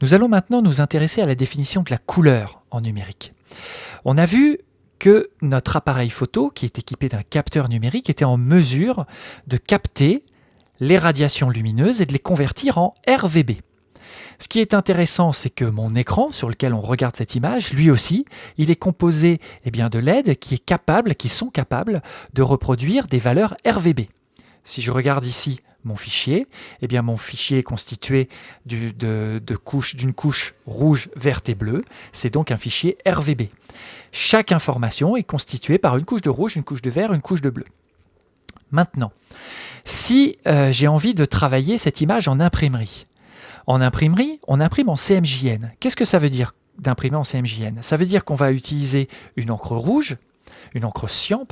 Nous allons maintenant nous intéresser à la définition de la couleur en numérique. On a vu que notre appareil photo, qui est équipé d'un capteur numérique, était en mesure de capter les radiations lumineuses et de les convertir en RVB. Ce qui est intéressant, c'est que mon écran sur lequel on regarde cette image, lui aussi, il est composé de LED qui sont capables de reproduire des valeurs RVB. Si je regarde ici mon fichier, mon fichier est constitué d'une couche rouge, verte et bleue. C'est donc un fichier RVB. Chaque information est constituée par une couche de rouge, une couche de vert, une couche de bleu. Maintenant, si j'ai envie de travailler cette image en imprimerie, on imprime en CMJN. Qu'est-ce que ça veut dire d'imprimer en CMJN? Ça veut dire qu'on va utiliser une encre rouge, une encre cyan,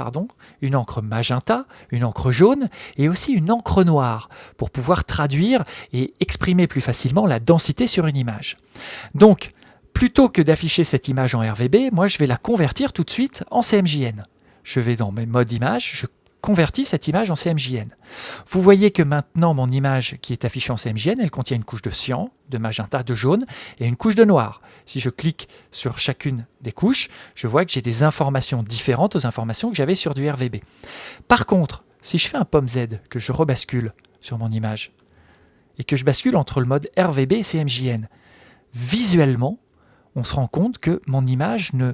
une encre magenta, une encre jaune et aussi une encre noire pour pouvoir traduire et exprimer plus facilement la densité sur une image. Donc, plutôt que d'afficher cette image en RVB, moi je vais la convertir tout de suite en CMJN. Je vais dans mes modes image, je convertis cette image en CMJN. Vous voyez que maintenant mon image qui est affichée en CMJN, elle contient une couche de cyan, de magenta, de jaune et une couche de noir. Si je clique sur chacune des couches, je vois que j'ai des informations différentes aux informations que j'avais sur du RVB. Par contre, si je fais un POM-Z, que je rebascule sur mon image et que je bascule entre le mode RVB et CMJN, visuellement, on se rend compte que mon image ne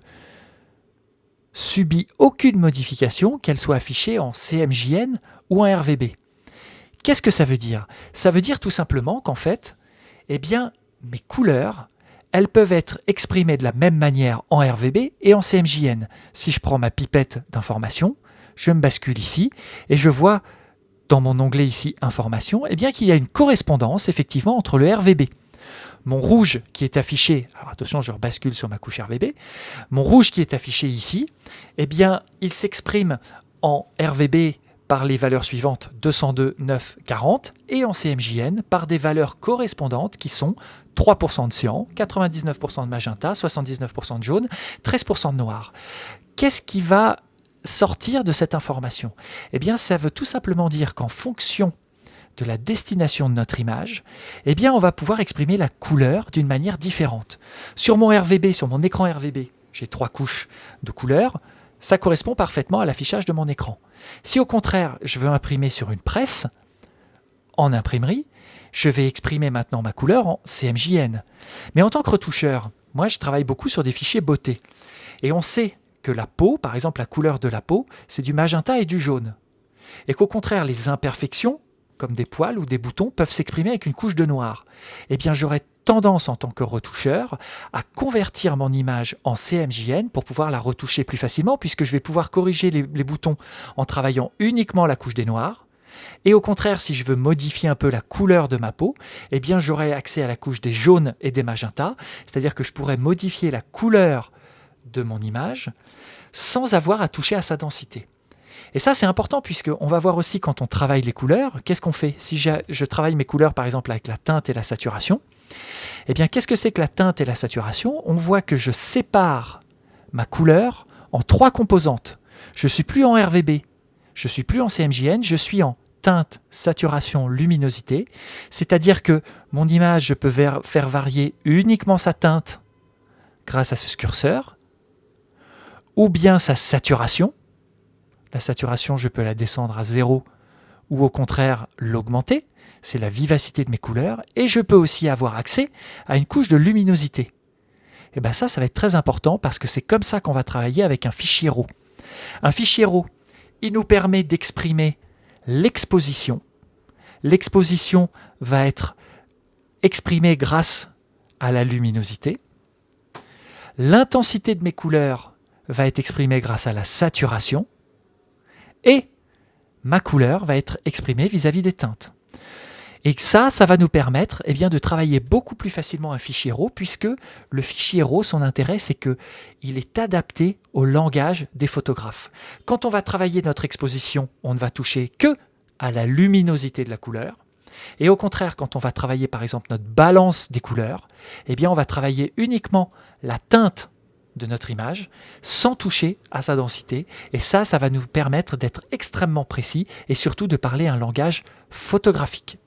subit aucune modification, qu'elle soit affichée en CMJN ou en RVB. Qu'est-ce que ça veut dire? Ça veut dire tout simplement qu'en fait, mes couleurs, elles peuvent être exprimées de la même manière en RVB et en CMJN. Si je prends ma pipette d'information, je me bascule ici et je vois dans mon onglet ici Information, qu'il y a une correspondance effectivement entre le RVB. Mon rouge qui est affiché, alors attention, je rebascule sur ma couche RVB, mon rouge qui est affiché ici, il s'exprime en RVB par les valeurs suivantes 202, 9, 40 et en CMJN par des valeurs correspondantes qui sont 3% de cyan, 99% de magenta, 79% de jaune, 13% de noir. Qu'est-ce qui va sortir de cette information? Ça veut tout simplement dire qu'en fonction de la destination de notre image, on va pouvoir exprimer la couleur d'une manière différente. Sur mon RVB, sur mon écran RVB, j'ai 3 couches de couleurs, ça correspond parfaitement à l'affichage de mon écran. Si au contraire, je veux imprimer sur une presse, en imprimerie, je vais exprimer maintenant ma couleur en CMJN. Mais en tant que retoucheur, moi je travaille beaucoup sur des fichiers beauté. Et on sait que la peau, par exemple la couleur de la peau, c'est du magenta et du jaune. Et qu'au contraire, les imperfections, comme des poils ou des boutons, peuvent s'exprimer avec une couche de noir. J'aurais tendance en tant que retoucheur à convertir mon image en CMJN pour pouvoir la retoucher plus facilement puisque je vais pouvoir corriger les boutons en travaillant uniquement la couche des noirs. Et au contraire, si je veux modifier un peu la couleur de ma peau, j'aurai accès à la couche des jaunes et des magentas, c'est-à-dire que je pourrais modifier la couleur de mon image sans avoir à toucher à sa densité. Et ça, c'est important puisqu'on va voir aussi quand on travaille les couleurs, qu'est-ce qu'on fait? Si je travaille mes couleurs, par exemple, avec la teinte et la saturation, qu'est-ce que c'est que la teinte et la saturation? On voit que je sépare ma couleur en 3 composantes. Je ne suis plus en RVB, je ne suis plus en CMJN, je suis en teinte, saturation, luminosité. C'est-à-dire que mon image, je peux faire varier uniquement sa teinte grâce à ce curseur, ou bien sa saturation. La saturation, je peux la descendre à 0 ou au contraire l'augmenter. C'est la vivacité de mes couleurs. Et je peux aussi avoir accès à une couche de luminosité. Et ça va être très important parce que c'est comme ça qu'on va travailler avec un fichier RAW. Un fichier RAW, il nous permet d'exprimer l'exposition. L'exposition va être exprimée grâce à la luminosité. L'intensité de mes couleurs va être exprimée grâce à la saturation. Et ma couleur va être exprimée vis-à-vis des teintes. Et ça va nous permettre de travailler beaucoup plus facilement un fichier RAW puisque le fichier RAW, son intérêt, c'est qu'il est adapté au langage des photographes. Quand on va travailler notre exposition, on ne va toucher que à la luminosité de la couleur. Et au contraire, quand on va travailler par exemple notre balance des couleurs, on va travailler uniquement la teinte de notre image sans toucher à sa densité. Et ça va nous permettre d'être extrêmement précis et surtout de parler un langage photographique.